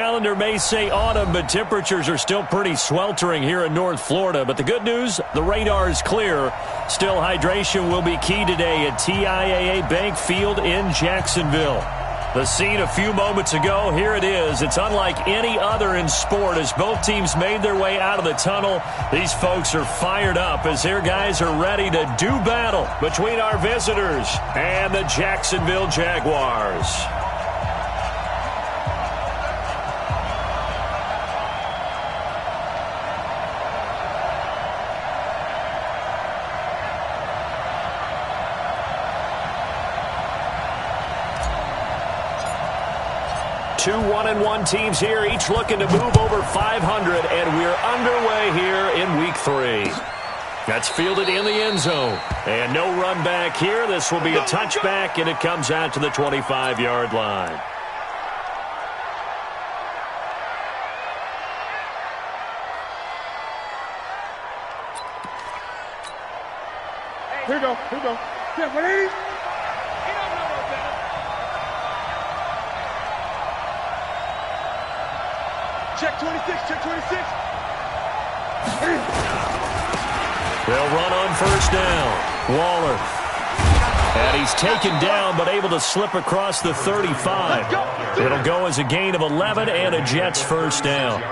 Calendar may say autumn, but temperatures are still pretty sweltering here in North Florida. But the good news, the radar is clear. Still, hydration will be key today at TIAA Bank Field in Jacksonville. The scene a few moments ago, here it is. It's unlike any other in sport as both teams made their way out of the tunnel. These folks are fired up as their guys are ready to do battle between our visitors and the Jacksonville Jaguars. Two 1-1 teams here, each looking to move over 500, and we're underway here in week 3. That's fielded in the end zone. And no run back here. This will be a touchback, and it comes out to the 25-yard line. Here we go, here we go. Yeah, ready? Check 26, check 26. They'll run on first down. Waller. And he's taken down, but able to slip across the 35. It'll go as a gain of 11 and a Jets first down.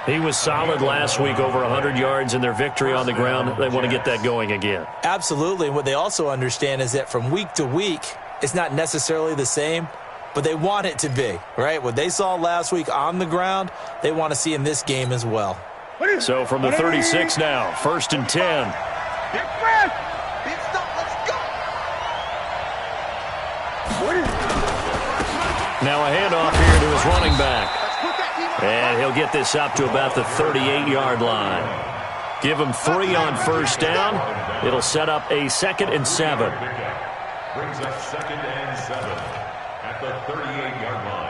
He was solid last week, over 100 yards in their victory on the ground. They want to get that going again. Absolutely. What they also understand is that from week to week, it's not necessarily the same, but they want it to be, right? What they saw last week on the ground, they want to see in this game as well. So from the 36 now, 1st and 10. Now a handoff here to his running back. And he'll get this up to about the 38-yard line. Give him 3 on first down. It'll set up a 2nd and 7. Brings up 2nd and 7 at the 38-yard line.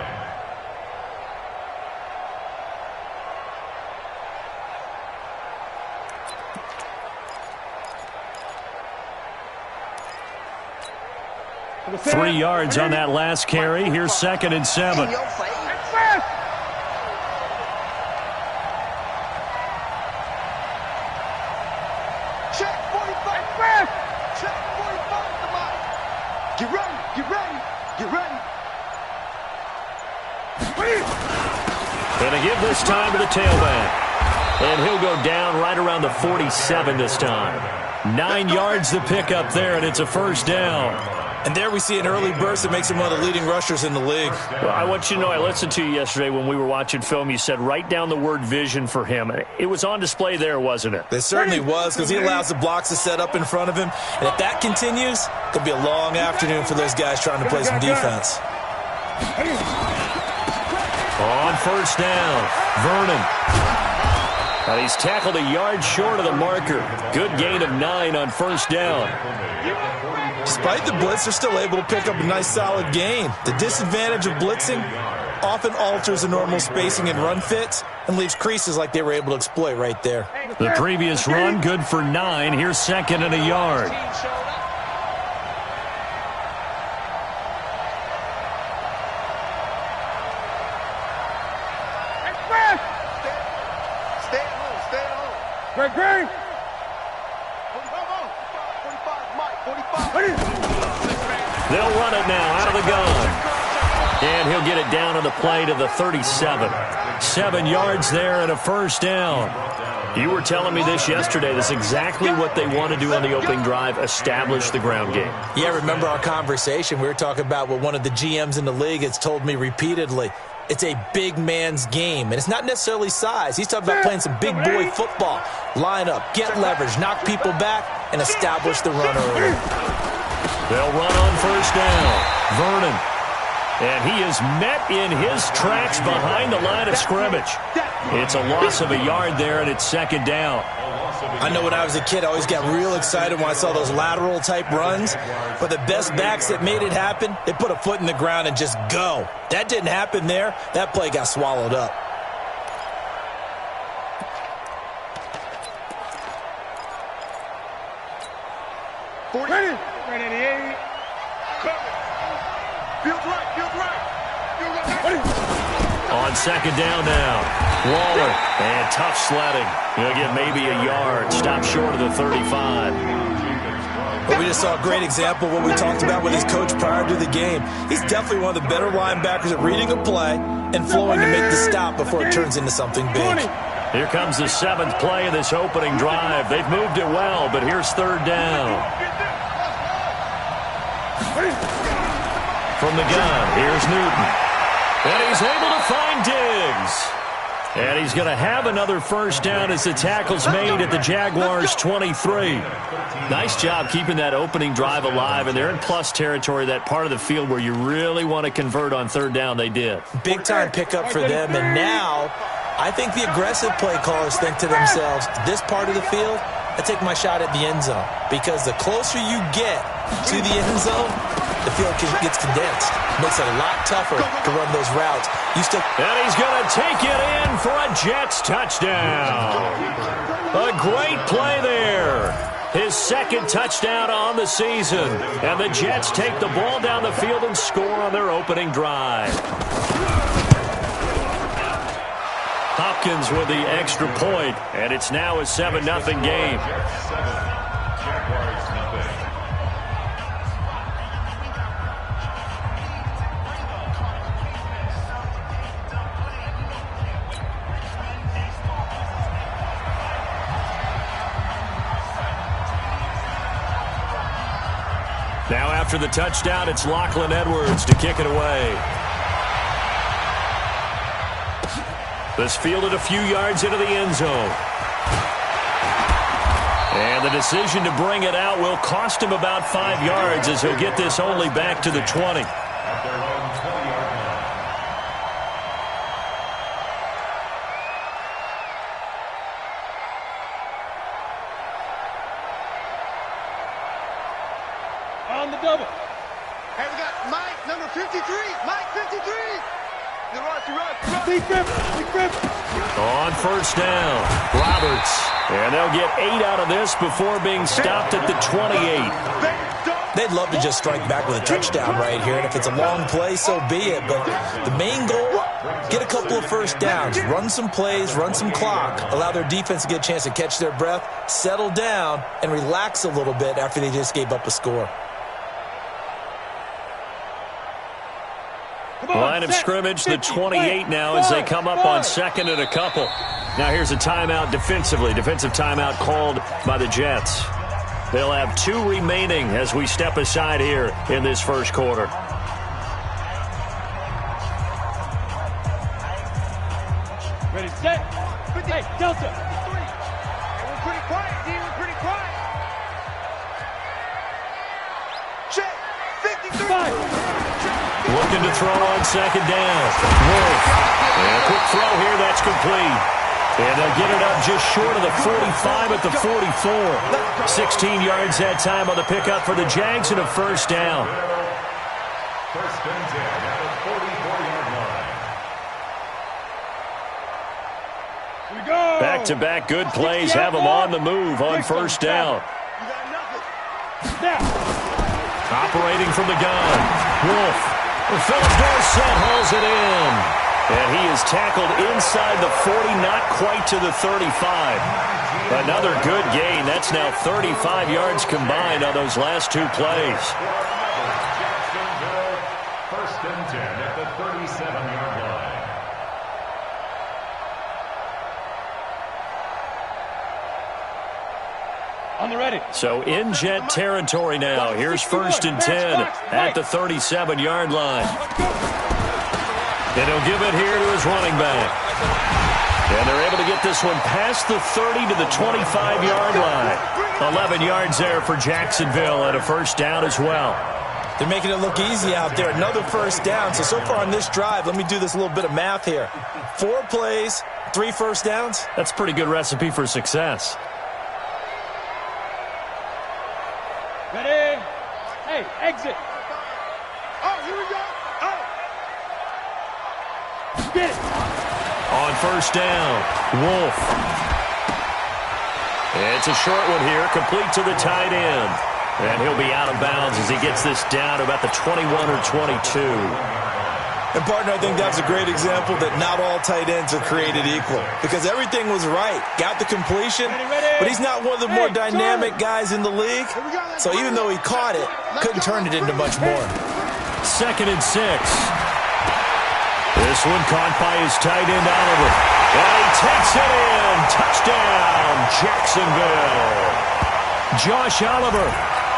Three yards on that last carry. Here's 2nd and 7. Get ready, get ready, get ready. And to give this time to the tailback. And he'll go down right around the 47 this time. 9 yards to pick up there, and it's a first down. And there we see an early burst that makes him one of the leading rushers in the league. Well, I want you to know, I listened to you yesterday when we were watching film. You said write down the word vision for him. It was on display there, wasn't it? It certainly was, because he allows the blocks to set up in front of him. And if that continues, it could be a long afternoon for those guys trying to play some defense. On first down, Vernon. And he's tackled a yard short of the marker. Good gain of 9 on first down. Despite the blitz, they're still able to pick up a nice solid gain. The disadvantage of blitzing often alters the normal spacing and run fits and leaves creases like they were able to exploit right there. The previous run, good for 9. Here's 2nd and a yard. Great. They'll run it now out of the gun. And he'll get it down on the play to the 37. 7 yards there and a first down. You were telling me this yesterday. That's exactly what they want to do on the opening drive, establish the ground game. Yeah, remember our conversation. We were talking about what one of the GMs in the league has told me repeatedly. It's a big man's game, and it's not necessarily size. He's talking about playing some big boy football. Line up, get leverage, knock people back, and establish the run early. They'll run on first down. Vernon. And he is met in his tracks behind the line of scrimmage. It's a loss of a yard there, and it's 2nd down. I know when I was a kid, I always got real excited when I saw those lateral-type runs. But the best backs that made it happen, they put a foot in the ground and just go. That didn't happen there. That play got swallowed up. Ready. Ready. Feels right. On second down now. Waller. And tough sledding. He'll get maybe a yard. Stop short of the 35. But we just saw a great example of what we talked about with his coach prior to the game. He's definitely one of the better linebackers at reading a play and flowing to make the stop before it turns into something big. Here comes the 7th play of this opening drive. They've moved it well, but here's third down. From the gun, here's Newton. And he's able to find Diggs. And he's going to have another first down as the tackle's made at the Jaguars' 23. Nice job keeping that opening drive alive, and they're in plus territory, that part of the field where you really want to convert on third down. They did. Big-time pickup for them, and now I think the aggressive play callers think to themselves, this part of the field, I take my shot at the end zone, because the closer you get to the end zone, the field gets condensed. Makes it a lot tougher to run those routes. And he's going to take it in for a Jets touchdown. A great play there. His second touchdown on the season. And the Jets take the ball down the field and score on their opening drive. Hopkins with the extra point, and it's now a 7-0 game. Now after the touchdown, it's Lachlan Edwards to kick it away. This fielded a few yards into the end zone. And the decision to bring it out will cost him about 5 yards as he'll get this only back to the 20. At their own 20-yard line. On the double. Hey, we got Mike, number 53. Mike, 53. The rush. Big grip. On first down, Roberts. And they'll get 8 out of this before being stopped at the 28. They'd love to just strike back with a touchdown right here, and if it's a long play, so be it. But the main goal, get a couple of first downs, run some plays, run some clock, allow their defense to get a chance to catch their breath, settle down, and relax a little bit after they just gave up a score. Line of scrimmage, the 28 now as they come up on second and a couple. Now here's a timeout defensively. Defensive timeout called by the Jets. They'll have 2 remaining as we step aside here in this first quarter. Ready, set. Hey, Delta. We're pretty quiet, D. We're pretty quiet. Check. 53. 5. Looking to throw on second down. Wolf. And a quick throw here, that's complete. And they'll get it up just short of the 45 at the 44. 16 yards that time on the pickup for the Jags and a first down. First and 10 at the 44-yard line. Here we go. Back-to-back good plays have them on the move on first down. You got nothing. Snap. Operating from the gun. Wolf. Philip Dorsett hauls it in. And he is tackled inside the 40, not quite to the 35. Another good gain. That's now 35 yards combined on those last 2 plays. Jacksonville, first and 10 at the 37-yard line. On the ready. So in Jet territory now. Here's first and 10 at the 37-yard line. And he'll give it here to his running back. And they're able to get this one past the 30 to the 25-yard line. 11 yards there for Jacksonville and a first down as well. They're making it look easy out there. Another first down. So far on this drive, let me do this little bit of math here. 4 plays, 3 first downs. That's a pretty good recipe for success. Ready. Hey, exit. Oh, here we go. Oh. Get it. On first down, Wolf. It's a short one here, complete to the tight end. And he'll be out of bounds as he gets this down to about the 21 or 22. And, partner, I think that's a great example that not all tight ends are created equal because everything was right. Got the completion, but he's not one of the more dynamic guys in the league. So even though he caught it, couldn't turn it into much more. 2nd and 6. This one caught by his tight end, Oliver. And he takes it in. Touchdown, Jacksonville. Josh Oliver,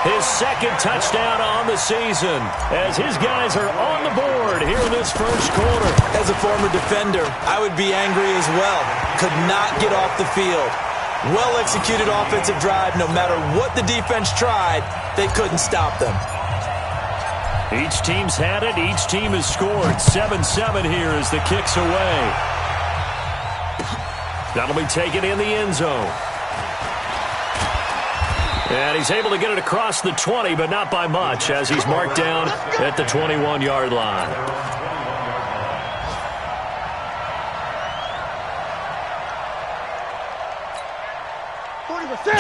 his 2nd touchdown on the season as his guys are on the board here in this first quarter. As a former defender, I would be angry as well. Could not get off the field. Well-executed offensive drive. No matter what the defense tried, they couldn't stop them. Each team's had it. Each team has scored. 7-7 here as the kick's away. That'll be taken in the end zone. And he's able to get it across the 20, but not by much, as he's marked down at the 21-yard line.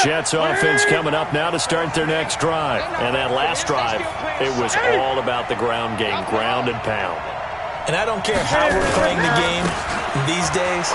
Jets offense coming up now to start their next drive. And that last drive, it was all about the ground game, ground and pound. And I don't care how we're playing the game these days,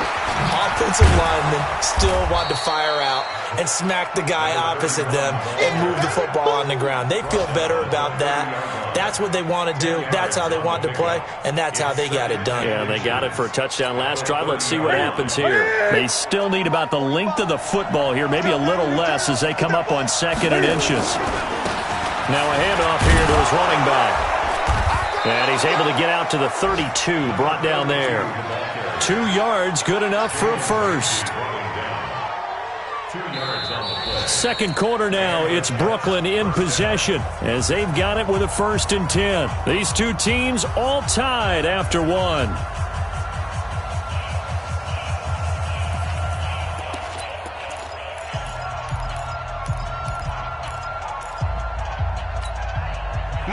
offensive linemen still want to fire out and smack the guy opposite them and move the football on the ground. They feel better about that. That's what they want to do. That's how they want to play, and that's how they got it done. Yeah, they got it for a touchdown last drive. Let's see what happens here. They still need about the length of the football here, maybe a little less as they come up on 2nd and inches. Now a handoff here to his running back. And he's able to get out to the 32, brought down there. 2 yards, good enough for a first. 2nd quarter now, it's Brooklyn in possession as they've got it with a 1st and 10. These two teams all tied after one.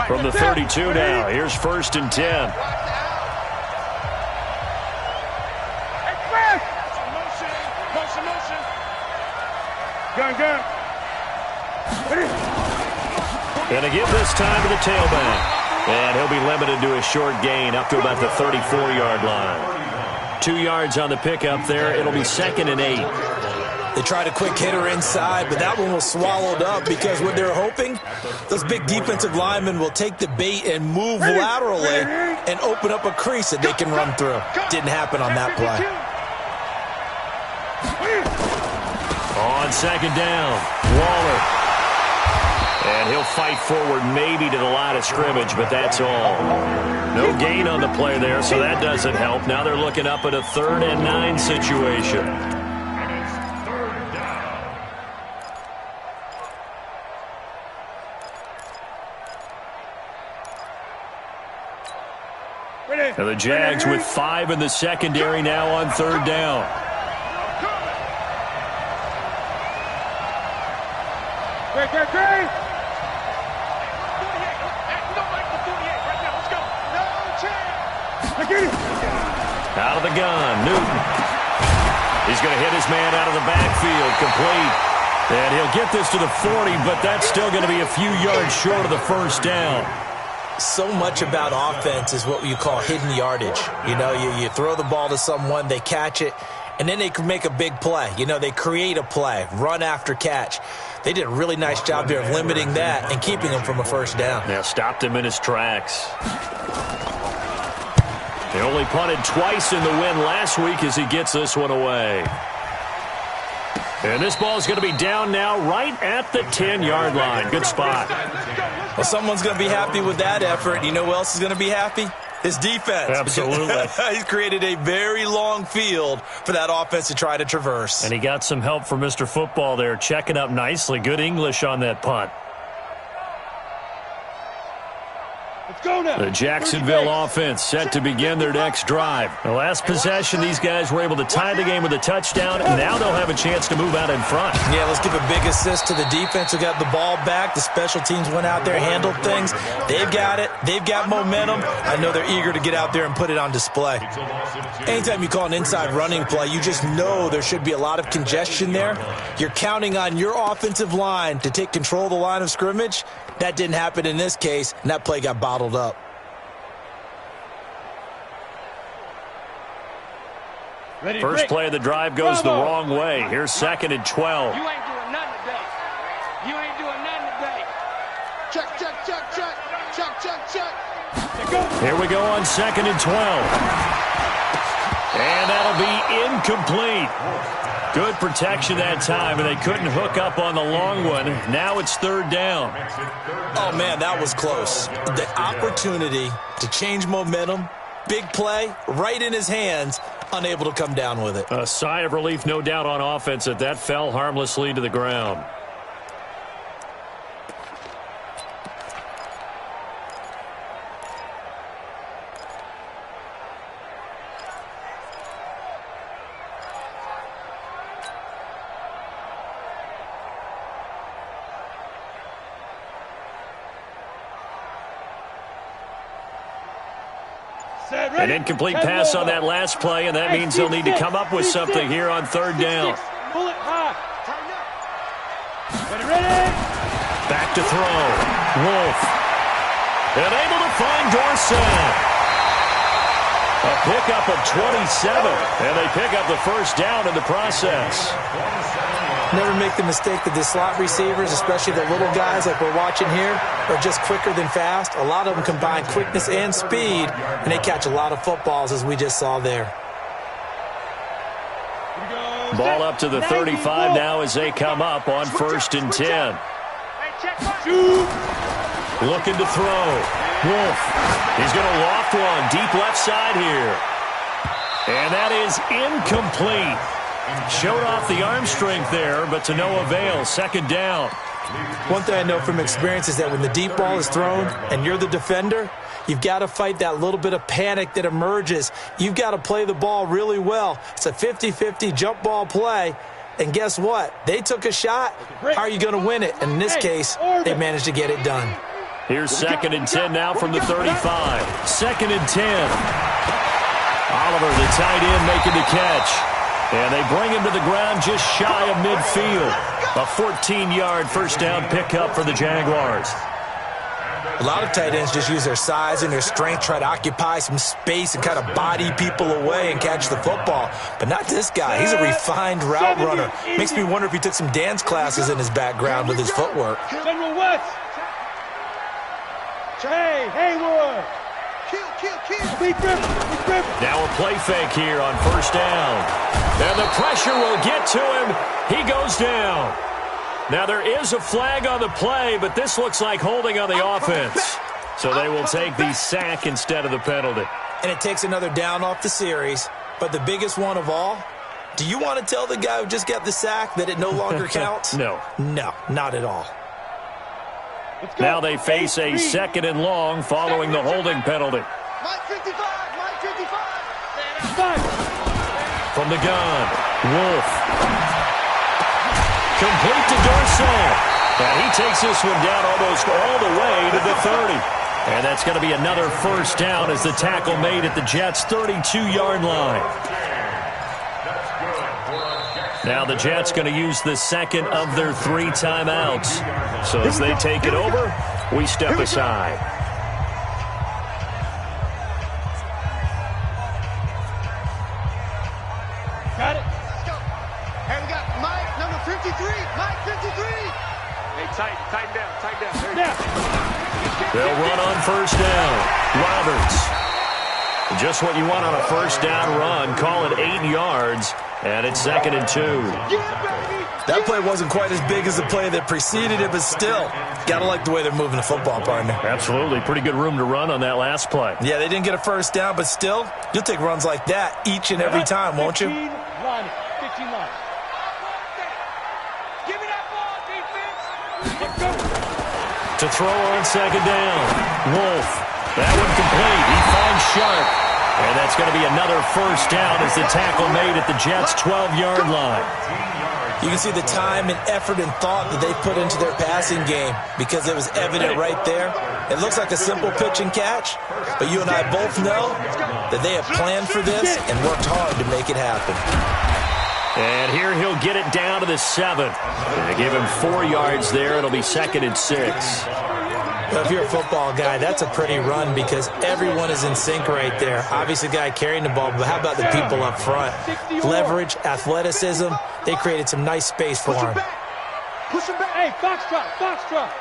From the 32 now, here's 1st and 10. Gun. Going to give this time to the tailback. And he'll be limited to a short gain up to about the 34-yard line. 2 yards on the pickup there. It'll be 2nd and 8. They tried a quick hitter inside, but that one was swallowed up because what they're hoping, those big defensive linemen will take the bait and move laterally and open up a crease that they can run through. Didn't happen on that play. On 2nd down, Waller. And he'll fight forward maybe to the line of scrimmage, but that's all. No gain on the play there, so that doesn't help. Now they're looking up at a 3rd and 9 situation. And the Jags with 5 in the secondary now on 3rd down. Great. Out of the gun, Newton. He's going to hit his man out of the backfield, complete. And he'll get this to the 40, but that's still going to be a few yards short of the 1st down. So much about offense is what you call hidden yardage. You know, you throw the ball to someone, they catch it, and then they can make a big play. You know, they create a play, run after catch. They did a really nice job there of limiting that and keeping him from a 1st down. Yeah, stopped him in his tracks. They only punted twice in the win last week as he gets this one away. And this ball is going to be down now right at the 10-yard line. Good spot. Well, someone's going to be happy with that effort. You know who else is going to be happy? His defense. Absolutely. He's created a very long field for that offense to try to traverse. And he got some help from Mr. Football there, checking up nicely. Good English on that punt. The Jacksonville offense set to begin their next drive. The last possession, these guys were able to tie the game with a touchdown. Now they'll have a chance to move out in front. Yeah, let's give a big assist to the defense who got the ball back. The special teams went out there, handled things. They've got it. They've got momentum. I know they're eager to get out there and put it on display. Anytime you call an inside running play, you just know there should be a lot of congestion there. You're counting on your offensive line to take control of the line of scrimmage. That didn't happen in this case, and that play got bottled up. First play of the drive goes the wrong way. Here's 2nd and 12. You ain't doing nothing today. You ain't doing nothing today. Check, check, check, check. Check, check, check. Here we go on 2nd and 12. And that'll be incomplete. Good protection that time, and they couldn't hook up on the long one. Now it's 3rd down. Oh, man, that was close. The opportunity to change momentum, big play, right in his hands, unable to come down with it. A sigh of relief, no doubt, on offense that fell harmlessly to the ground. An incomplete pass on that last play, and that means he'll need to come up with something here on 3rd down. Pull it high. Ready? Back to throw. Wolf. And able to find Dorsett. A pickup of 27, and they pick up the 1st down in the process. Never make the mistake that the slot receivers, especially the little guys like we're watching here, are just quicker than fast. A lot of them combine quickness and speed, and they catch a lot of footballs, as we just saw there. Ball up to the 35 now as they come up on 1st and 10. Looking to throw. Wolf. He's going to loft one deep left side here. And that is incomplete. Showed off the arm strength there, but to no avail. 2nd down. One thing I know from experience is that when the deep ball is thrown and you're the defender, you've got to fight that little bit of panic that emerges. You've got to play the ball really well. It's a 50-50 jump ball play. And guess what? They took a shot. How are you going to win it? And in this case, they managed to get it done. Here's 2nd and 10 now from the 35. 2nd and 10. Oliver, the tight end, making the catch. And they bring him to the ground just shy of midfield. A 14-yard 1st down pickup for the Jaguars. A lot of tight ends just use their size and their strength, try to occupy some space and kind of body people away and catch the football. But not this guy. He's a refined route runner. Makes me wonder if he took some dance classes in his background with his footwork. General West. Hey, Haywood. Now a play fake here on 1st down. And the pressure will get to him. He goes down. Now there is a flag on the play, but this looks like holding on the offense. So they will take the sack instead of the penalty. And it takes another down off the series. But the biggest one of all, do you want to tell the guy who just got the sack that it no longer counts? No. No, not at all. Now they face a 2nd and long following the holding penalty. Mike 55, Mike 55. From the gun, Wolf. Complete to Dorsett. And he takes this one down almost all the way to the 30. And that's going to be another 1st down as the tackle made at the Jets' 32-yard line. Now the Jets going to use the 2nd of their 3 timeouts. So as they take it over, we step aside. Got it. Let's go. Hey, we got Mike, number 53. Mike 53. Hey, tighten down. There you go. They'll run on 1st down. Roberts. Just what you want on a 1st down run. Call it 8 yards. And it's 2nd and 2. That play wasn't quite as big as the play that preceded it, but still, got to like the way they're moving the football, partner. Absolutely. Pretty good room to run on that last play. Yeah, they didn't get a 1st down, but still, you'll take runs like that each and every time, won't you? 15 line. Give me that ball, defense. To throw on 2nd down. Wolf. That one complete. He finds Sharp. And that's going to be another 1st down as the tackle made at the Jets' 12-yard line. You can see the time and effort and thought that they put into their passing game because it was evident right there. It looks like a simple pitch and catch, but you and I both know that they have planned for this and worked hard to make it happen. And here he'll get it down to the 7. They give him 4 yards there. It'll be 2nd and 6. Well, if you're a football guy, that's a pretty run because everyone is in sync right there. Obviously, the guy carrying the ball, but how about the people up front? Leverage, athleticism, they created some nice space for him. Push him back. Hey, foxtrot, foxtrot.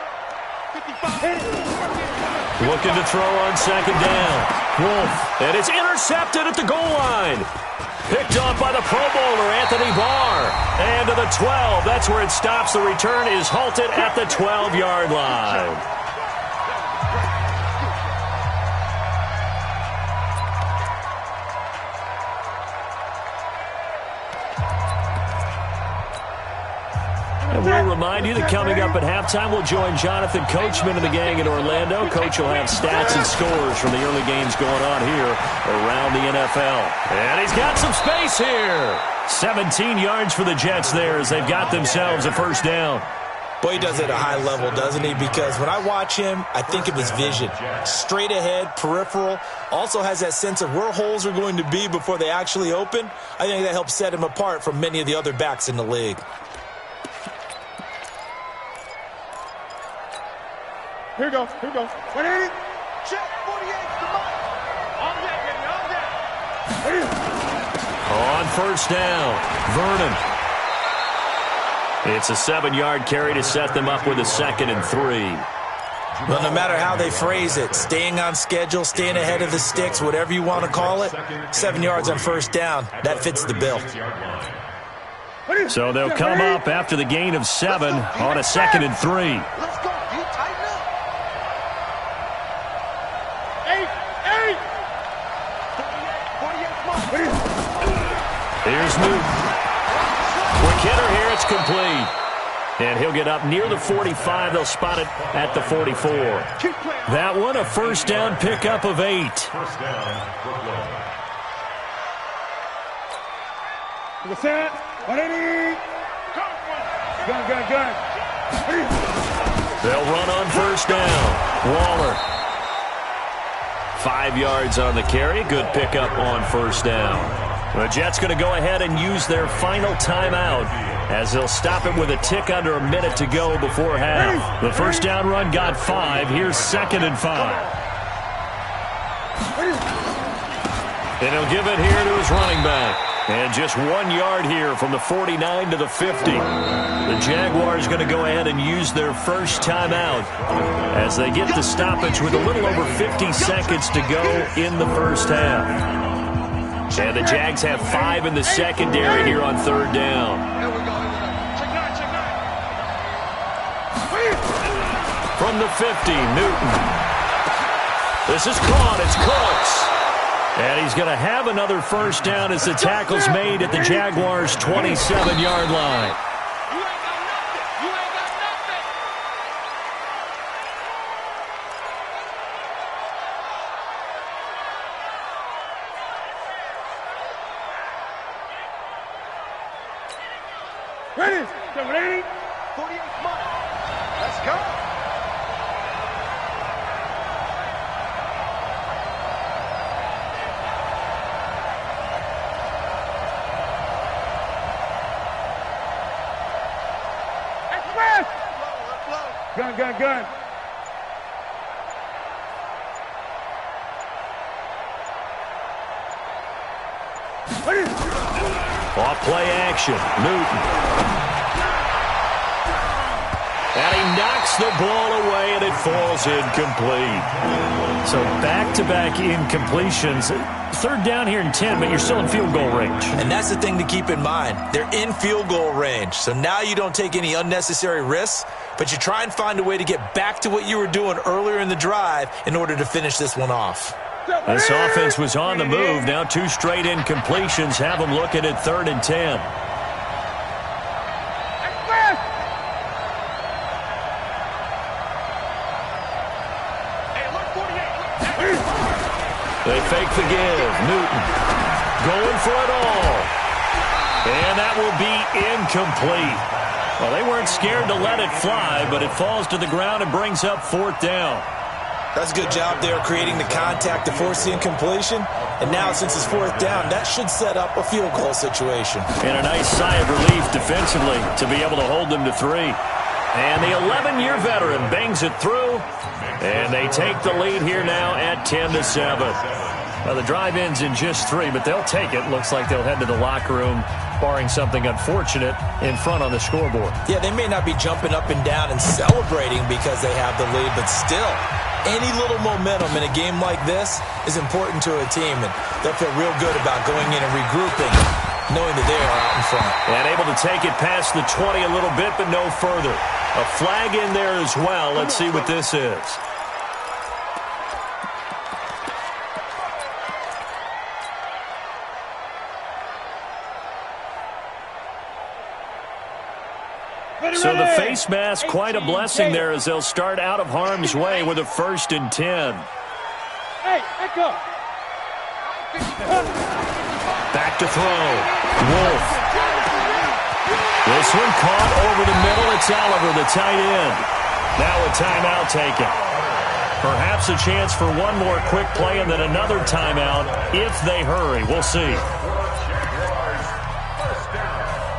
55. Looking to throw on second down. Wolf, and it's intercepted at the goal line. Picked off by the Pro Bowler, Anthony Barr. And to the 12. That's where it stops. The return is halted at the 12-yard line. And we'll remind you that coming up at halftime, we'll join Jonathan Coachman and the gang in Orlando. Coach will have stats and scores from the early games going on here around the NFL. And he's got some space here. 17 yards for the Jets there as they've got themselves a first down. Boy, he does it at a high level, doesn't he? Because when I watch him, I think of his vision. Straight ahead, peripheral. Also has that sense of where holes are going to be before they actually open. I think that helps set him apart from many of the other backs in the league. Here we go, here we go. 180. Check 48 to Mike. On deck, baby, on deck. On first down, Vernon. It's a 7-yard carry to set them up with a 2nd and 3. Well, no matter how they phrase it, staying on schedule, staying ahead of the sticks, whatever you want to call it, 7 yards on first down, that fits the bill. So they'll come up after the gain of 7 on a 2nd and 3. Let's go, D. Tighten up. 48, 48, Here's Newton. Quick hitter here, it's complete. And he'll get up near the 45. They'll spot it at the 44. That one, a first down pickup of 8. First down, Brooklyn. To the set. 180. Gun. They'll run on first down. Waller. 5 yards on the carry. Good pickup on first down. The Jets going to go ahead and use their final timeout as they'll stop it with a tick under a minute to go before half. The first down run got 5. Here's 2nd and 5. And he'll give it here to his running back. And just 1 yard here from the 49 to the 50. The Jaguars going to go ahead and use their first timeout as they get the stoppage with a little over 50 seconds to go in the first half. And the Jags have 5 in the secondary here on third down. Here we go. Check 9, check 9. From the 50, Newton. This is caught. It's Cooks. And he's going to have another first down as the tackle's made at the Jaguars' 27-yard line. You ain't got nothing. You ain't got nothing. Ready. 780. 48 Mike. Let's go. Express. Let's blow. Gun. Off play action, Newton. And he knocks the ball away, and it falls incomplete. So back-to-back incompletions. Third down here in 10, but you're still in field goal range. And that's the thing to keep in mind. They're in field goal range. So now you don't take any unnecessary risks, but you try and find a way to get back to what you were doing earlier in the drive in order to finish this one off. This offense was on the move. Now 2 straight incompletions have them looking at 3rd and 10. Express. Hey, look, 48. They fake the give. Newton going for it all. And that will be incomplete. Well, they weren't scared to let it fly, but it falls to the ground and brings up 4th down. That's a good job there creating the contact to force the incompletion. And now, since it's 4th down, that should set up a field goal situation. And a nice sigh of relief defensively to be able to hold them to 3. And the 11-year veteran bangs it through And they take the lead here now at 10-7. Well, the drive ends in just 3, but they'll take it. Looks like they'll head to the locker room, barring something unfortunate, in front on the scoreboard. Yeah, they may not be jumping up and down and celebrating because they have the lead, but still, any little momentum in a game like this is important to a team, and they'll feel real good about going in and regrouping, knowing that they are out in front. And able to take it past the 20 a little bit, but no further. A flag in there as well. Let's see what this is. So the face mask, quite a blessing there as they'll start out of harm's way with a 1st and 10. Hey, echo. Back to throw. Wolf. This one caught over the middle. It's Oliver, the tight end. Now a timeout taken. Perhaps a chance for one more quick play and then another timeout if they hurry. We'll see.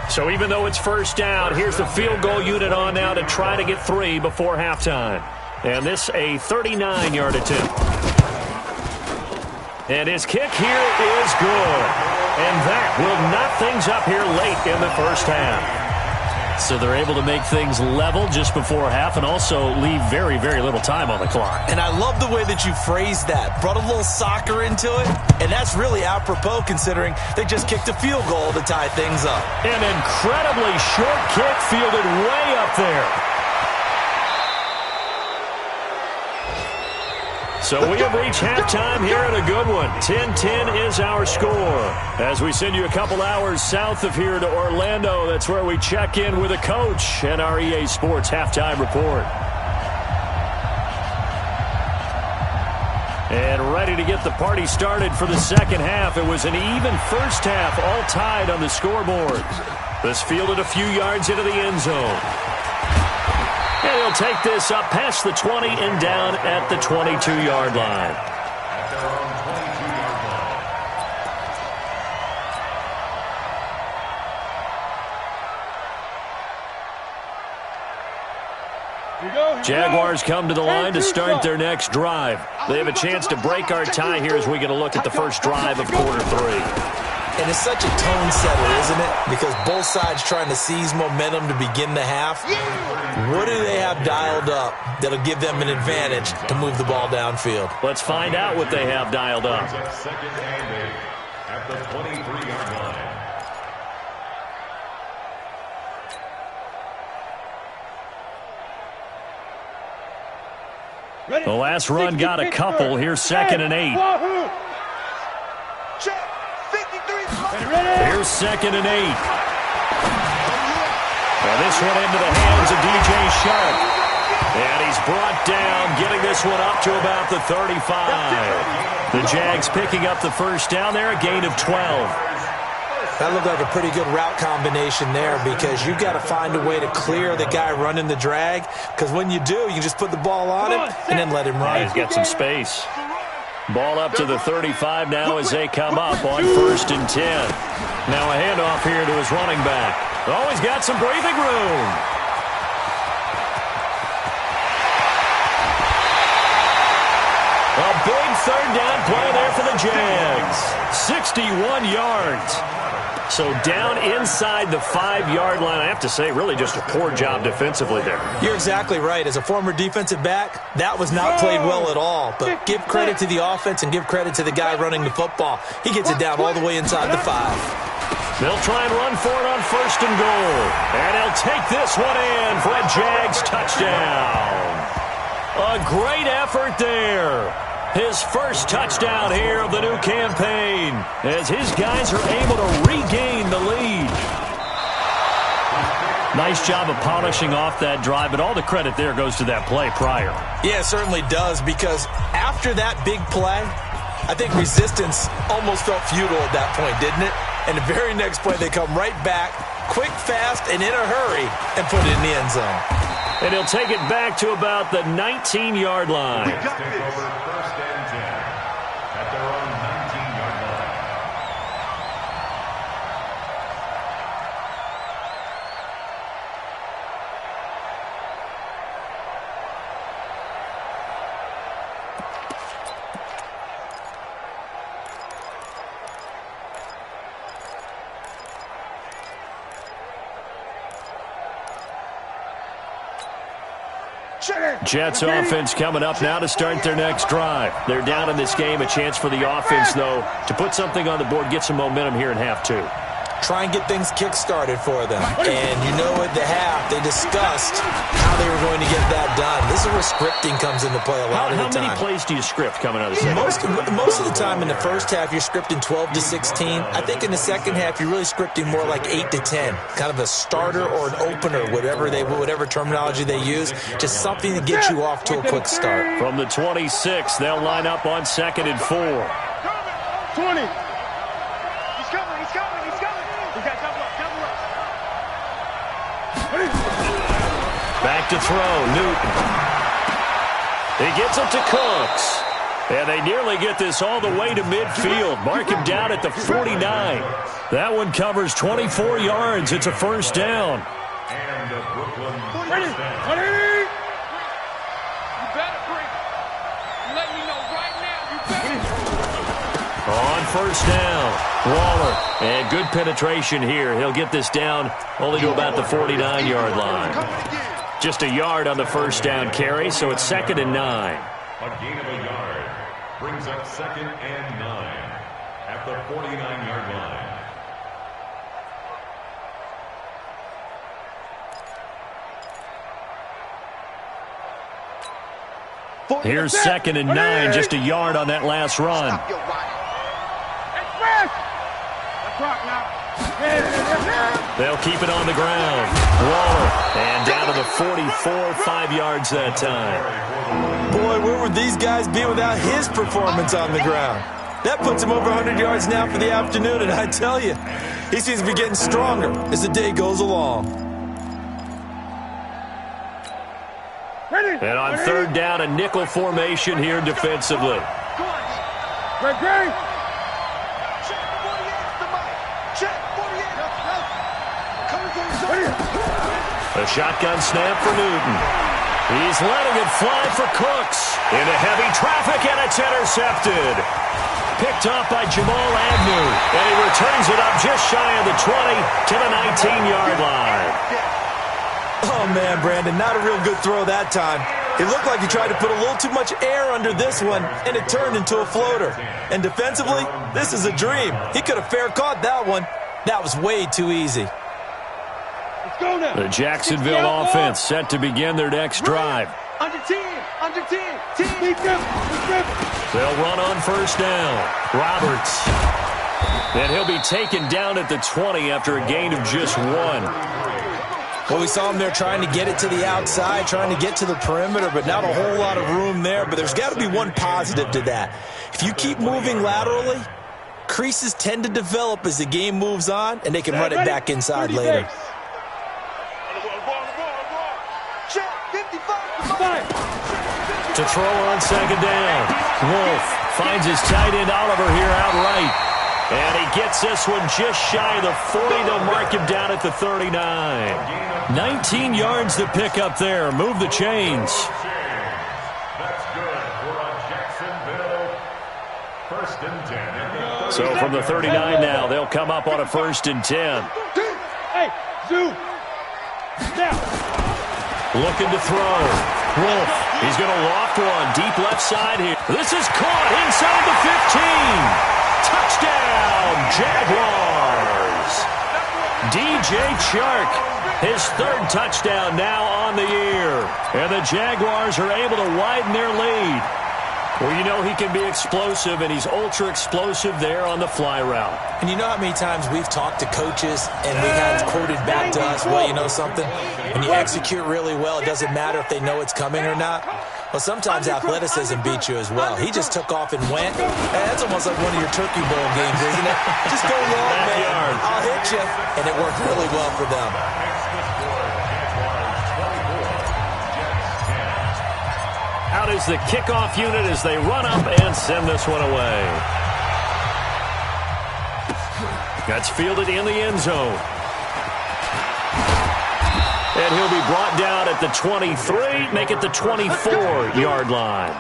So even though it's 1st down, here's the field goal unit on now to try to get 3 before halftime. And this a 39-yard attempt. And his kick here is good. And that will knot things up here late in the 1st half. So they're able to make things level just before half and also leave very, very little time on the clock. And I love the way that you phrased that. Brought a little soccer into it, and that's really apropos considering they just kicked a field goal to tie things up. An incredibly short kick fielded way up there. So we have reached halftime here at a good one. 10-10 is our score. As we send you a couple hours south of here to Orlando, that's where we check in with a coach and our EA Sports halftime report. And ready to get the party started for the 2nd half. It was an even 1st half, all tied on the scoreboard. This fielded a few yards into the end zone. And he'll take this up past the 20 and down at the 22-yard line. Jaguars come to the line to start their next drive. They have a chance to break our tie here as we get a look at the first drive of quarter 3. And it's such a tone setter, isn't it? Because both sides trying to seize momentum to begin the half. What do they have dialed up that'll give them an advantage to move the ball downfield? Let's find out what they have dialed up. 2nd and 8 at the 23-yard line. The last run got a couple. Here's 2nd and 8. Here's 2nd and 8. Now this one into the hands of DJ Shark. And he's brought down, getting this one up to about the 35. The Jags picking up the 1st down there, a gain of 12. That looked like a pretty good route combination there because you've got to find a way to clear the guy running the drag, because when you do, you just put the ball on him and then let him run. He's got some space. Ball up to the 35 now as they come up on 1st and 10. Now a handoff here to his running back. Oh, he's got some breathing room. A big 3rd down play there for the Jags. 61 yards. So down inside the 5-yard line. I have to say, really just a poor job defensively there. You're exactly right. As a former defensive back, that was not played well at all. But give credit to the offense and give credit to the guy running the football. He gets it down all the way inside the 5. They'll try and run for it on 1st and goal. And he'll take this one in for a Jags touchdown. A great effort there. His 1st touchdown here of the new campaign as his guys are able to regain the lead. Nice job of polishing off that drive, but all the credit there goes to that play prior. Yeah, it certainly does, because after that big play, I think resistance almost felt futile at that point, didn't it? And the very next play, they come right back, quick, fast, and in a hurry, and put it in the end zone. And he'll take it back to about the 19-yard line. Take over 1st and 10 at their own 19-yard line. Jets offense coming up now to start their next drive. They're down in this game. A chance for the offense, though, to put something on the board, get some momentum here in half two. Try and get things kick-started for them. And you know at the half, they discussed how they were going to get that done. This is where scripting comes into play a lot of the time. How many plays do you script coming out of the second? Most of the time in the first half, you're scripting 12 to 16. I think in the second half, you're really scripting more like 8 to 10. Kind of a starter or an opener, whatever terminology they use. Just something to get you off to a quick start. From the 26, they'll line up on 2nd and 4. 20. Back to throw, Newton. He gets it to Cooks. And they nearly get this all the way to midfield. Mark him down at the 49. That one covers 24 yards. It's a first down. And the Brooklyn Ready. first down. Ready. You better bring. Let me know right now. You better. On first down, Waller. And good penetration here. He'll get this down only to about the 49-yard line. Just a yard on the first down carry, so it's 2nd and 9. A gain of a yard brings up 2nd and 9 at the 49-yard line. Here's 2nd and 9, just a yard on that last run. They'll keep it on the ground. Waller, and down to the 44, 5 yards that time. Boy, where would these guys be without his performance on the ground? That puts him over 100 yards now for the afternoon, and I tell you, he seems to be getting stronger as the day goes along. And on 3rd down, a nickel formation here defensively. Ready. A shotgun snap for Newton. He's letting it fly for Cooks. Into heavy traffic, and it's intercepted. Picked off by Jamal Agnew. And he returns it up just shy of the 20 to the 19-yard line. Oh, man, Brandon, not a real good throw that time. It looked like he tried to put a little too much air under this one, and it turned into a floater. And defensively, this is a dream. He could have fair caught that one. That was way too easy. The Jacksonville offense set to begin their next drive. Under 10. They'll run on first down. Roberts. And he'll be taken down at the 20 after a gain of just 1. Well, we saw him there trying to get it to the outside, trying to get to the perimeter, but not a whole lot of room there. But there's got to be one positive to that. If you keep moving laterally, creases tend to develop as the game moves on, and they can run it back inside later. To throw on 2nd down. Wolf finds his tight end Oliver here outright. And he gets this one just shy of the 40. They'll mark him down at the 39. 19 yards to pick up there. Move the chains. That's good for a Jacksonville 1st and 10. So from the 39 now, they'll come up on a 1st and 10. Hey, Zoo. Now. Looking to throw. Wolf, he's going to loft one deep left side here. This is caught inside the 15. Touchdown, Jaguars. DJ Chark, his 3rd touchdown now on the year. And the Jaguars are able to widen their lead. Well, you know he can be explosive, and he's ultra-explosive there on the fly route. And you know how many times we've talked to coaches and we had quoted back to us, well, you know something? When you execute really well, it doesn't matter if they know it's coming or not. Well, sometimes athleticism beats you as well. He just took off and went. Hey, that's almost like one of your Turkey Bowl games, isn't it? Just go long, man. I'll hit you. And it worked really well for them. Out is the kickoff unit as they run up and send this one away. That's fielded in the end zone. And he'll be brought down at the 23, make it the 24-yard line.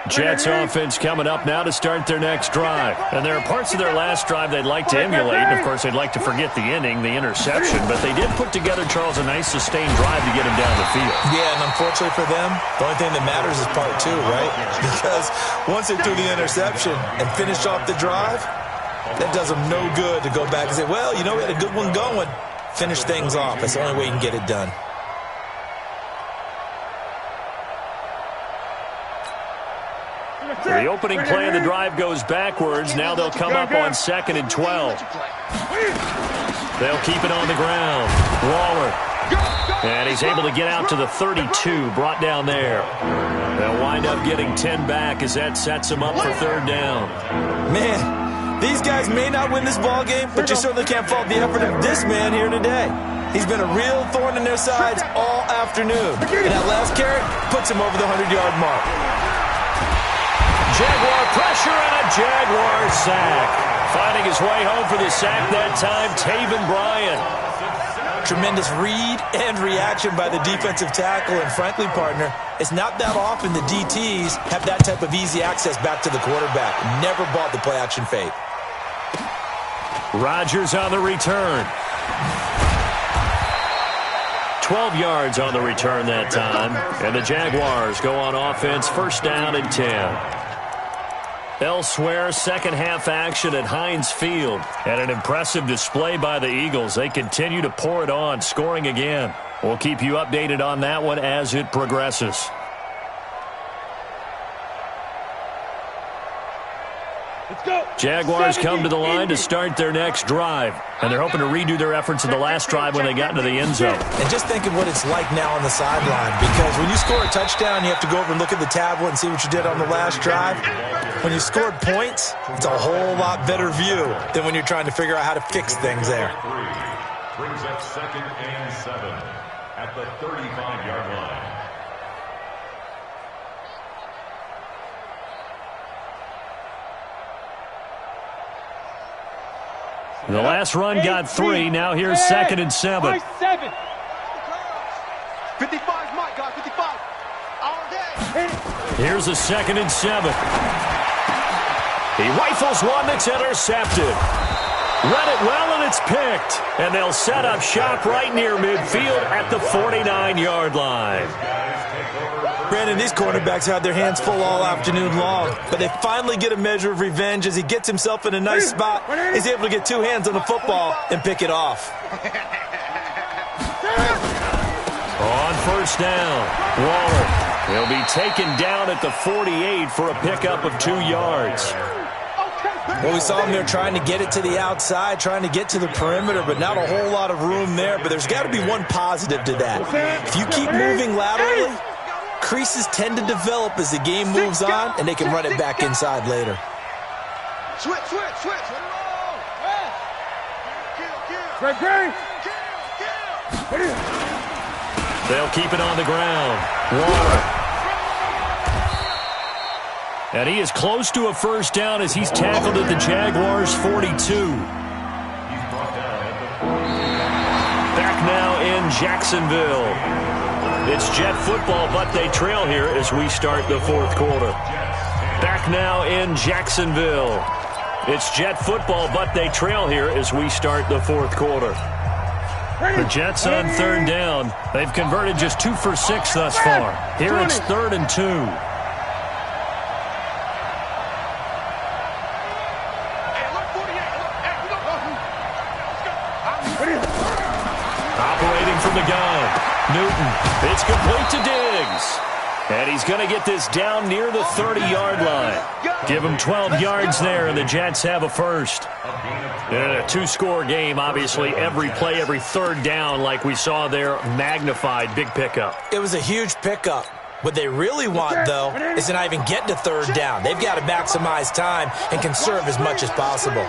Jets offense coming up now to start their next drive. And there are parts of their last drive they'd like to emulate. And, of course, they'd like to forget the inning, the interception. But they did put together, Charles, a nice sustained drive to get him down the field. Yeah, and unfortunately for them, the only thing that matters is part two, right? Because once they threw the interception and finished off the drive, that does them no good to go back and say, well, you know, we had a good one going. Finish things off. That's the only way you can get it done. The opening play of the drive goes backwards. Now they'll come up on 2nd and 12. They'll keep it on the ground. Waller. And he's able to get out to the 32, brought down there. They'll wind up getting 10 back as that sets them up for 3rd down. Man, these guys may not win this ball game, but you certainly can't fault the effort of this man here today. He's been a real thorn in their sides all afternoon. And that last carry puts him over the 100-yard mark. Jaguar pressure and a Jaguar sack. Finding his way home for the sack that time, Taven Bryan. Tremendous read and reaction by the defensive tackle. And frankly, partner, it's not that often the DTs have that type of easy access back to the quarterback. Never bought the play-action fake. Rodgers on the return. 12 yards on the return that time. And the Jaguars go on offense, 1st down and 10. Elsewhere, second half action at Heinz Field. And an impressive display by the Eagles. They continue to pour it on, scoring again. We'll keep you updated on that one as it progresses. Let's go. Jaguars come to the line to start their next drive. And they're hoping to redo their efforts in the last drive when they got into the end zone. And just think of what it's like now on the sideline. Because when you score a touchdown, you have to go over and look at the tablet and see what you did on the last drive. When you scored points, it's a whole lot better view than when you're trying to figure out how to fix things there. Brings up 2nd and 7 at the 35-yard line. The last run got 3. Now here's 2nd and 7. 55, Mike, guys, 55. All day. Here's a 2nd and 7. He rifles one that's intercepted. Read it well, and it's picked. And they'll set up shop right near midfield at the 49-yard line. Brandon, these cornerbacks had their hands full all afternoon long, but they finally get a measure of revenge as he gets himself in a nice spot. He's able to get 2 hands on the football and pick it off. On 1st down, Waller. He'll be taken down at the 48 for a pickup of 2 yards. Well, we saw him there trying to get it to the outside, trying to get to the perimeter, but not a whole lot of room there. But there's got to be one positive to that. If you keep moving laterally, creases tend to develop as the game moves on, and they can run it back inside later. Switch. They'll keep it on the ground. Waller. And he is close to a 1st down as he's tackled at the Jaguars' 42. Back now in Jacksonville. It's Jet football, but they trail here as we start the 4th quarter. Back now in Jacksonville. It's Jet football, but they trail here as we start the 4th quarter. The Jets on 3rd down. They've converted just 2 for 6 thus far. Here it's 3rd and 2. Operating from the gun. Newton. It's complete to Diggs. And he's going to get this down near the 30-yard line. Give him 12 yards there, and the Jets have a first. In a 2-score game, obviously, every play, every 3rd down, like we saw there, magnified. Big pickup. It was a huge pickup. What they really want, though, is to not even get to 3rd down. They've got to maximize time and conserve as much as possible.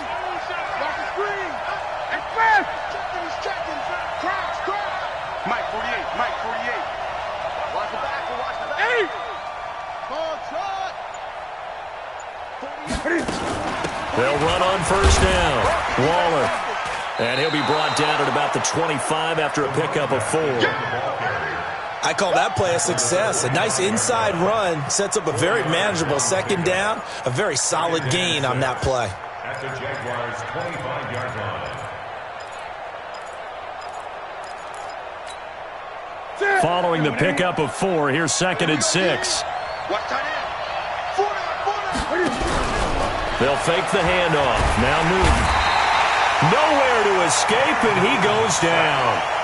They'll run on 1st down. Waller. And he'll be brought down at about the 25 after a pickup of 4. I call that play a success. A nice inside run sets up a very manageable second down, a very solid gain on that play. At the Jaguars' 25-yard line. Following the pickup of 4, here's 2nd and 6. They'll fake the handoff. Now Newton. Nowhere to escape, and he goes down.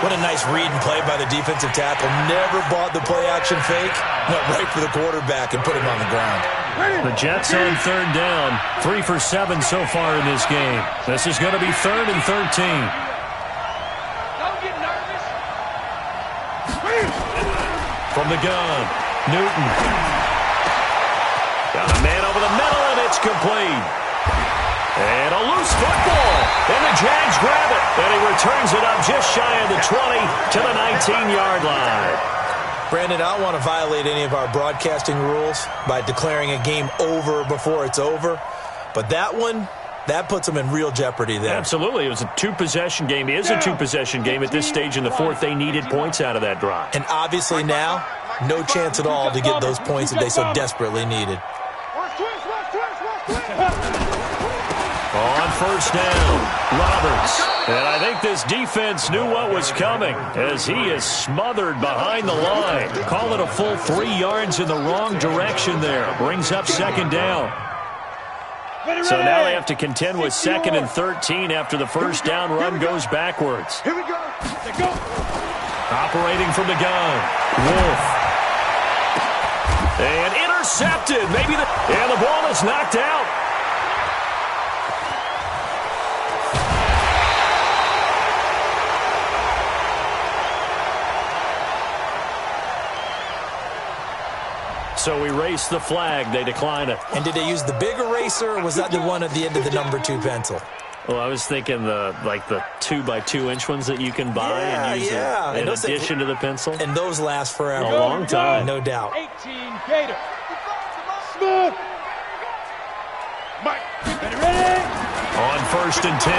What a nice read and play by the defensive tackle. Never bought the play-action fake. Went right for the quarterback and put him on the ground. The Jets on 3rd down. 3 for 7 so far in this game. This is going to be 3rd and 13. Don't get nervous. From the gun, Newton. Got a man over the middle, and it's complete. And a loose football. And the Jags grab it. And he returns it up just shy of the 20 to the 19-yard line. Brandon, I don't want to violate any of our broadcasting rules by declaring a game over before it's over. But that one, that puts them in real jeopardy there. Absolutely. It was a two-possession game. It is a two-possession game at this stage in the 4th. They needed points out of that drive. And obviously now, no chance at all to get those points that they so desperately needed. On 1st down, Roberts. And I think this defense knew what was coming as he is smothered behind the line. Call it a full 3 yards in the wrong direction there. Brings up 2nd down. So now they have to contend with 2nd and 13 after the 1st down run goes backwards. Here we go. Let's go. Operating from the gun, Wolf. And intercepted. And the ball is knocked out. So we race the flag. They decline it. And did they use the big eraser, or was that the one at the end of the number 2 pencil? Well, I was thinking the 2x2-inch ones that you can buy and use in addition to the pencil. And those last forever. A long time. No doubt. 18 Gator. Smooth. Mike, ready? On 1st and 10,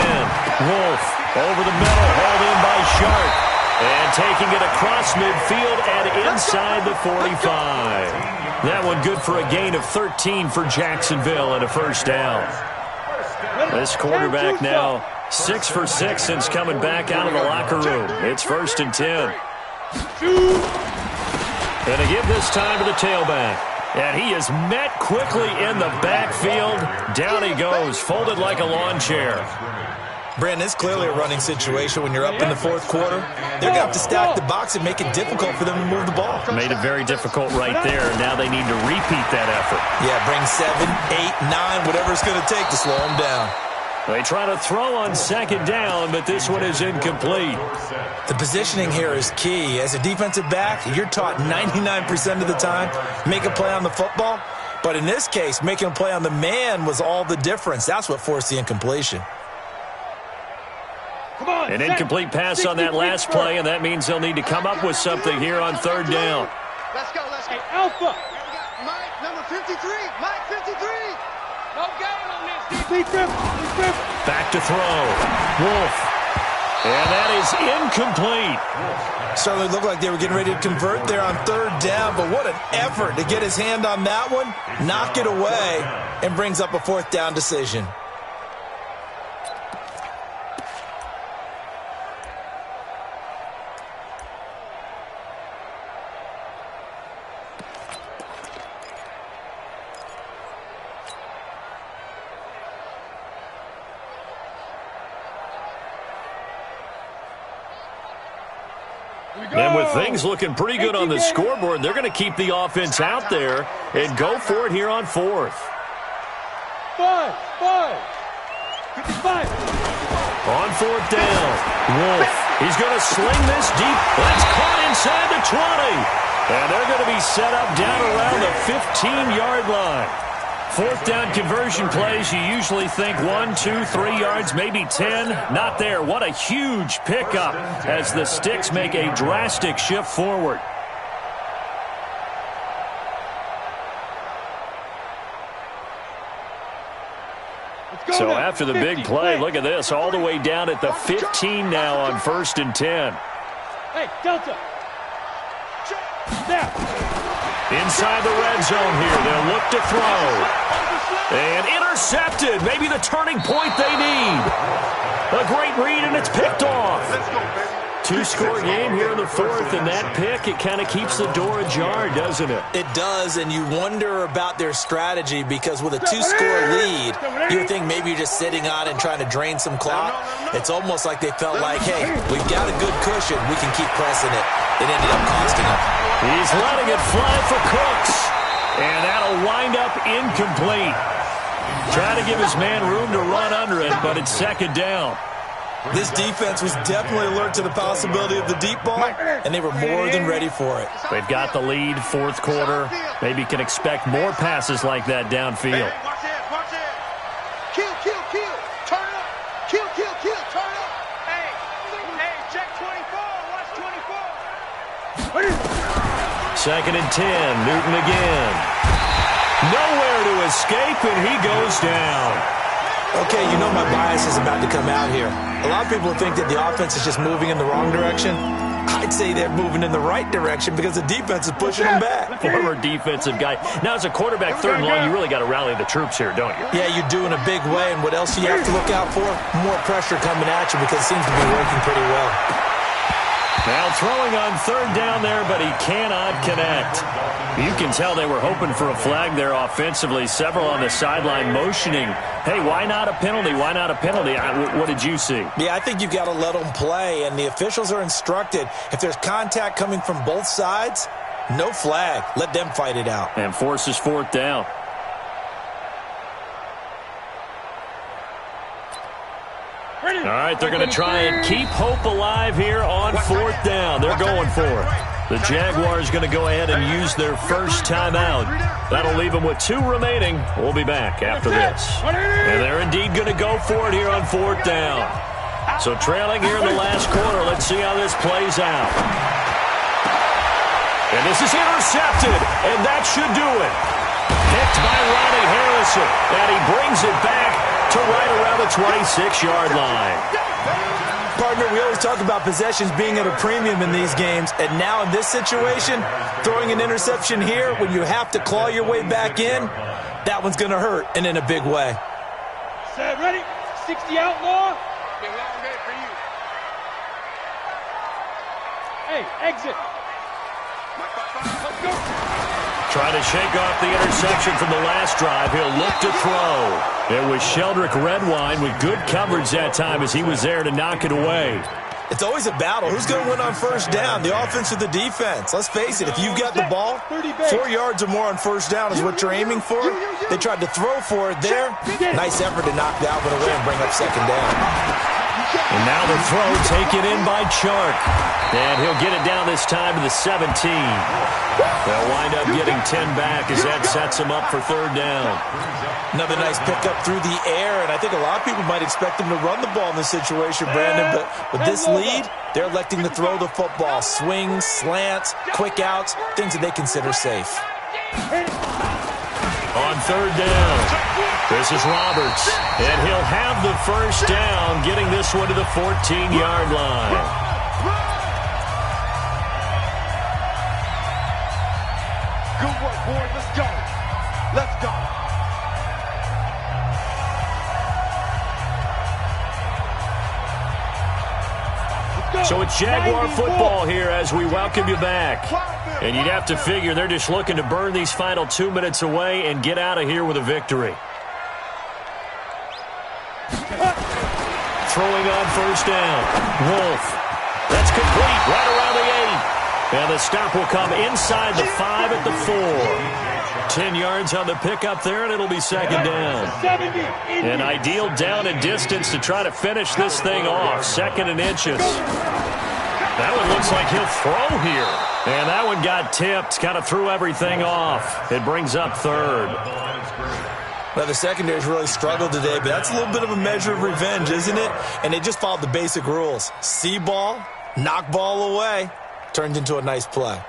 Wolf over the middle, hauled in by Sharp. And taking it across midfield and inside the 45. That one good for a gain of 13 for Jacksonville and a 1st down. This quarterback now 6 for 6 since coming back out of the locker room. It's 1st and 10. And to give this time to the tailback. And he is met quickly in the backfield. Down he goes, folded like a lawn chair. Brandon, it's clearly a running situation when you're up in the 4th quarter. They're going to have to stack the box and make it difficult for them to move the ball. Made it very difficult right there. Now they need to repeat that effort. Yeah, bring 7, 8, 9, whatever it's going to take to slow them down. They try to throw on 2nd down, but this one is incomplete. The positioning here is key. As a defensive back, you're taught 99% of the time, make a play on the football. But in this case, making a play on the man was all the difference. That's what forced the incompletion. An incomplete pass on that last play, and that means they'll need to come up with something here on 3rd down. Let's go, let's go. Hey, Alpha. Mike, number 53. Mike, 53. No game on this. Back to throw. Wolf. And that is incomplete. Certainly looked like they were getting ready to convert there on 3rd down, but what an effort to get his hand on that one, knock it away, and brings up a 4th down decision. And with things looking pretty good on the scoreboard, they're going to keep the offense out there and go for it here on 4th. 5. 55. On 4th down, Wolf. He's going to sling this deep. That's caught inside the 20. And they're going to be set up down around the 15-yard line. 4th down conversion plays, you usually think 1, 2, 3 yards, maybe 10. Not there. What a huge pickup as the Sticks make a drastic shift forward. So after the big play, look at this, all the way down at the 15 now on 1st and 10. Hey, Delta. Inside the red zone here. They'll look to throw. And intercepted. Maybe the turning point they need. A great read, and it's picked off. Two-score game here in the fourth, and that pick, it kind of keeps the door ajar, doesn't it? It does, and you wonder about their strategy because with a two-score lead, you would think maybe you're just sitting on it and trying to drain some clock. It's almost like they felt like, hey, we've got a good cushion. We can keep pressing it. It ended up costing them. He's letting it fly for Cooks, and that'll wind up incomplete. Trying to give his man room to run under it, but it's second down. This defense was definitely alert to the possibility of the deep ball, and they were more than ready for it. They've got the lead, fourth quarter. Maybe can expect more passes like that downfield. Hey, watch it, watch it. Kill, kill, kill. Turn up. Kill, kill, kill. Turn up. Hey, check 24. Watch 24. Second and 10. Newton again. Nowhere to escape, and he goes down. Okay, you know my bias is about to come out here. A lot of people think that the offense is just moving in the wrong direction. I'd say they're moving in the right direction because the defense is pushing them back. Former defensive guy. Now, as a quarterback, third and long, you really got to rally the troops here, don't you? Yeah, you do in a big way. And what else do you have to look out for? More pressure coming at you because it seems to be working pretty well. Now throwing on third down there, but he cannot connect. You can tell they were hoping for a flag there offensively. Several on the sideline motioning, hey, why not a penalty? Why not a penalty? What did you see? Yeah, I think you've got to let them play, and the officials are instructed. If there's contact coming from both sides, no flag. Let them fight it out. And forces fourth down. All right, they're going to try and keep hope alive here on fourth down. They're going for it. The Jaguars going to go ahead and use their first timeout. That'll leave them with 2 remaining. We'll be back after this. And they're indeed going to go for it here on fourth down. So trailing here in the last quarter. Let's see how this plays out. And this is intercepted, and that should do it. Picked by Ronnie Harrison, and he brings it back to right around the 26-yard line. Partner, we always talk about possessions being at a premium in these games, and now in this situation, throwing an interception here when you have to claw your way back in, that one's going to hurt, and in a big way. Set, ready? 60 outlaw. Been a long day for you. Hey, exit. Let's go. Trying to shake off the interception from the last drive. He'll look to throw. It was Sheldrick Redwine with good coverage that time as he was there to knock it away. It's always a battle. Who's going to win on first down, the offense or the defense? Let's face it, if you've got the ball, 4 yards or more on first down is what you're aiming for. They tried to throw for it there. Nice effort to knock that one away and bring up second down. And now the throw taken in by Chark. And he'll get it down this time to the 17. They'll wind up getting 10 back as that sets him up for third down. Another nice pickup through the air, and I think a lot of people might expect them to run the ball in this situation, Brandon, but with this lead, they're electing to throw the football. Swings, slants, quick outs, things that they consider safe. On third down, this is Roberts, and he'll have the first down, getting this one to the 14-yard line. Good work, boys. Let's go. Let's go. So it's Jaguar football here as we welcome you back. And you'd have to figure they're just looking to burn these final 2 minutes away and get out of here with a victory. Throwing on first down. Wolf. That's complete right around the 8. And the stop will come inside the 5 at the 4. 10 yards on the pickup there, and it'll be second down. An ideal down and distance to try to finish this thing off. Second and inches. That one looks like he'll throw here. And that one got tipped, kind of threw everything off. It brings up third. Well, the secondary's really struggled today, but that's a little bit of a measure of revenge, isn't it? And they just followed the basic rules. See ball, knock ball away. Turned into a nice play.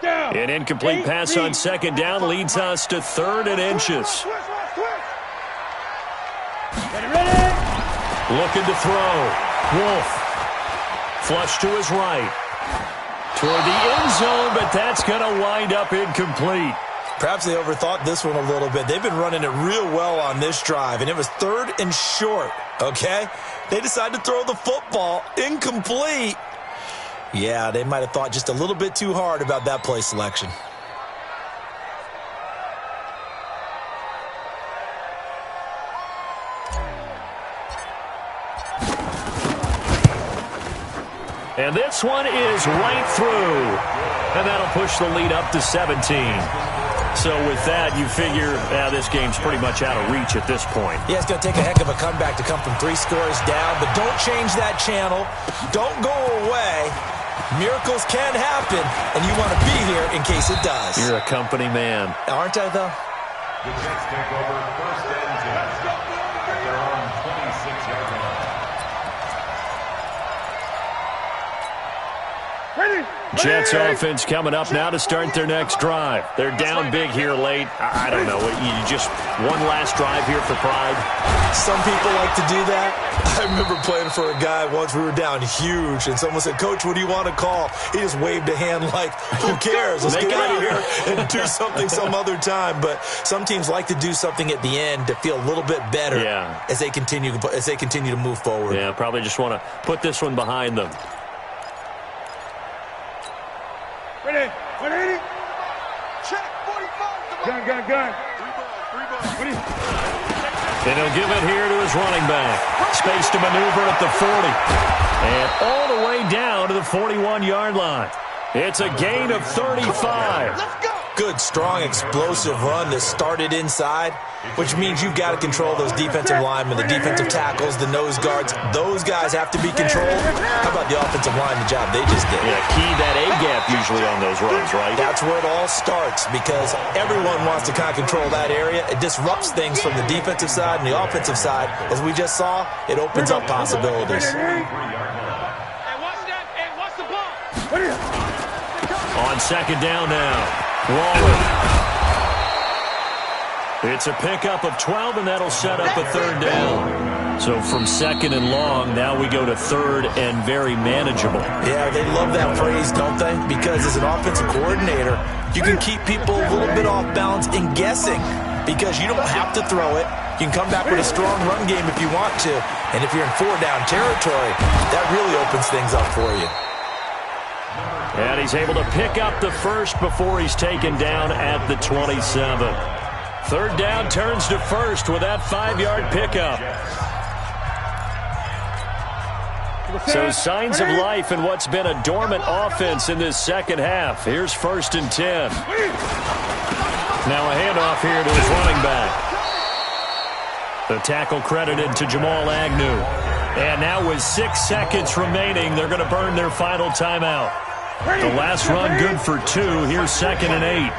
An incomplete pass on second down leads us to third and inches. Looking to throw. Wolf. Flush to his right. toward the end zone, but that's going to wind up incomplete. Perhaps they overthought this one a little bit. They've been running it real well on this drive, and it was 3rd and short, okay? They decided to throw the football incomplete. Yeah, they might have thought just a little bit too hard about that play selection. And this one is right through. And that'll push the lead up to 17. So with that, you figure this game's pretty much out of reach at this point. Yeah, it's going to take a heck of a comeback to come from 3 scores down. But don't change that channel. Don't go away. Miracles can happen, and you want to be here in case it does. You're a company man. Aren't I, though? The Jets take over 1st and 10 at their own 26-yard line. Jets offense coming up now to start their next drive. They're down big here late. I don't know. You just one last drive here for pride. Some people like to do that. I remember playing for a guy once. We were down huge, and someone said, "Coach, what do you want to call?" He just waved a hand like, "Who cares? Let's get out of here and do something some other time." But some teams like to do something at the end to feel a little bit better as they continue to move forward. Yeah, probably just want to put this one behind them. Ready? Ready? Check, 45. Gun. 3 ball. Ready? And he'll give it here to his running back. Space to maneuver at the 40. And all the way down to the 41-yard line. It's a gain of 35. Let's go. Good, strong, explosive run that started inside, which means you've got to control those defensive linemen, the defensive tackles, the nose guards. Those guys have to be controlled. How about the offensive line, the job they just did? Yeah, key that A-gap usually on those runs, right? That's where it all starts because everyone wants to kind of control that area. It disrupts things from the defensive side and the offensive side. As we just saw, it opens up possibilities. Hey, watch that. Hey, watch the ball. On 2nd down now. Waller. It's a pickup of 12, and that'll set up a 3rd down. So from 2nd and long, now we go to 3rd and very manageable. Yeah, they love that phrase, don't they? Because as an offensive coordinator, you can keep people a little bit off balance and guessing because you don't have to throw it. You can come back with a strong run game if you want to. And if you're in 4-down territory, that really opens things up for you. And he's able to pick up the 1st before he's taken down at the 27. 3rd down turns to 1st with that 5-yard pickup. So signs of life in what's been a dormant offense in this second half. Here's 1st and 10. Now a handoff here to his running back. The tackle credited to Jamal Agnew. And now with 6 seconds remaining, they're going to burn their final timeout. The last run good for 2. Here's 2nd and 8.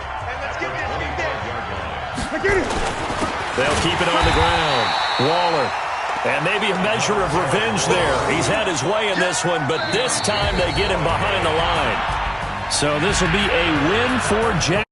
They'll keep it on the ground. Waller. And maybe a measure of revenge there. He's had his way in this one, but this time they get him behind the line. So this will be a win for Jack.